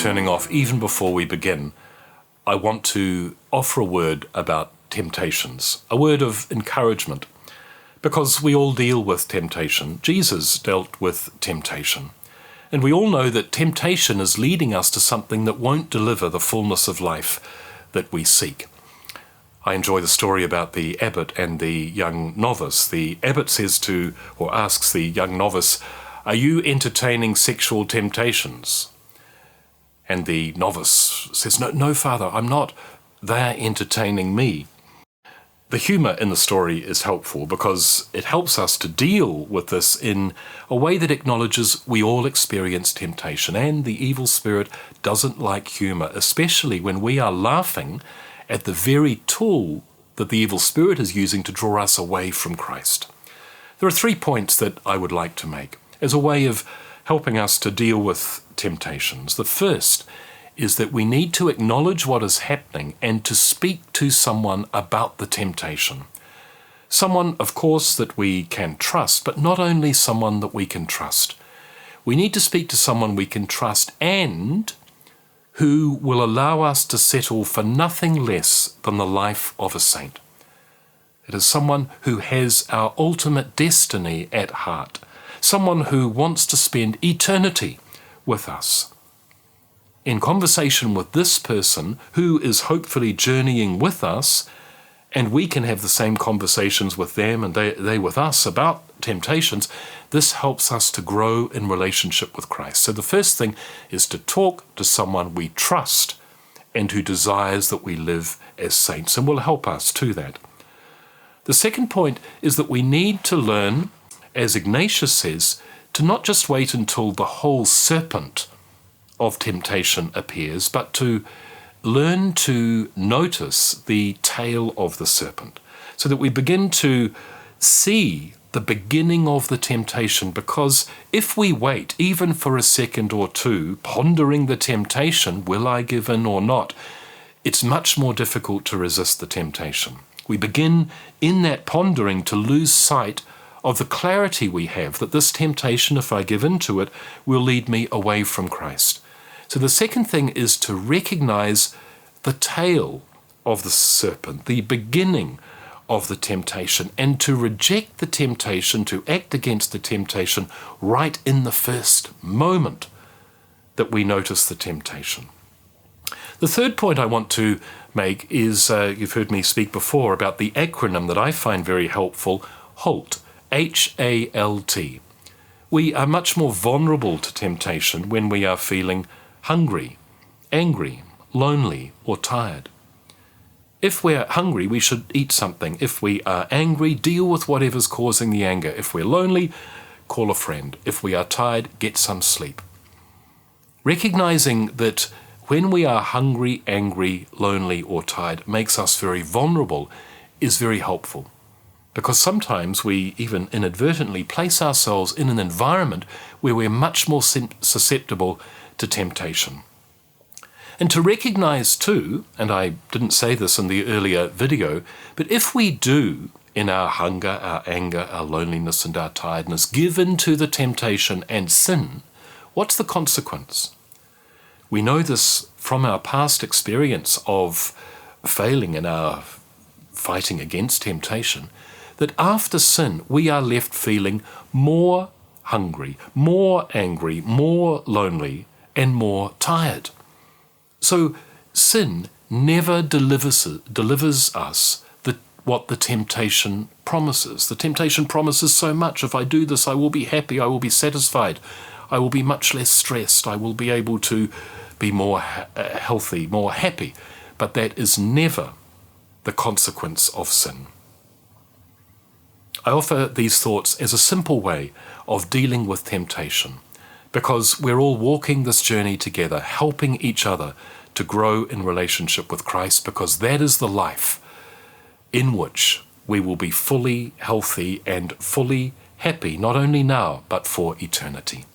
turning off, even before we begin, I want to offer a word about temptations, a word of encouragement, because we all deal with temptation. Jesus dealt with temptation. And we all know that temptation is leading us to something that won't deliver the fullness of life that we seek. I enjoy the story about the abbot and the young novice. The abbot says to, or asks the young novice, "Are you entertaining sexual temptations?" And the novice says, No, Father, I'm not. They're entertaining me. The humour in the story is helpful because it helps us to deal with this in a way that acknowledges we all experience temptation, and the evil spirit doesn't like humour, especially when we are laughing at the very tool that the evil spirit is using to draw us away from Christ. There are 3 points that I would like to make as a way of helping us to deal with temptations. The first is that we need to acknowledge what is happening and to speak to someone about the temptation. Someone, of course, that we can trust, but not only someone that we can trust. We need to speak to someone we can trust and who will allow us to settle for nothing less than the life of a saint. It is someone who has our ultimate destiny at heart, someone who wants to spend eternity with us. In conversation with this person who is hopefully journeying with us, and we can have the same conversations with them and they with us about temptations, this helps us to grow in relationship with Christ. So the first thing is to talk to someone we trust and who desires that we live as saints and will help us to that. The second point is that we need to learn, as Ignatius says, to not just wait until the whole serpent of temptation appears, but to learn to notice the tail of the serpent, so that we begin to see the beginning of the temptation. Because if we wait even for a second or two, pondering the temptation, will I give in or not, it's much more difficult to resist the temptation. We begin in that pondering to lose sight of the clarity we have that this temptation, if I give in to it, will lead me away from Christ. So the second thing is to recognize the tail of the serpent, the beginning of the temptation, and to reject the temptation, to act against the temptation right in the first moment that we notice the temptation. The third point I want to make is, you've heard me speak before about the acronym that I find very helpful, HALT, H-A-L-T. We are much more vulnerable to temptation when we are feeling hungry, angry, lonely, or tired. If we're hungry, we should eat something. If we are angry, deal with whatever's causing the anger. If we're lonely, call a friend. If we are tired, get some sleep. Recognizing that when we are hungry, angry, lonely, or tired makes us very vulnerable is very helpful. Because sometimes we even inadvertently place ourselves in an environment where we're much more susceptible to temptation. And to recognize too, and I didn't say this in the earlier video, but if we do, in our hunger, our anger, our loneliness, and our tiredness, give in to the temptation and sin, what's the consequence? We know this from our past experience of failing in our fighting against temptation, that after sin we are left feeling more hungry, more angry, more lonely, and more tired. So sin never delivers us what the temptation promises. The temptation promises so much. If I do this, I will be happy, I will be satisfied, I will be much less stressed, I will be able to be more healthy, more happy. But that is never the consequence of sin. I offer these thoughts as a simple way of dealing with temptation, because we're all walking this journey together, helping each other to grow in relationship with Christ, because that is the life in which we will be fully healthy and fully happy, not only now, but for eternity.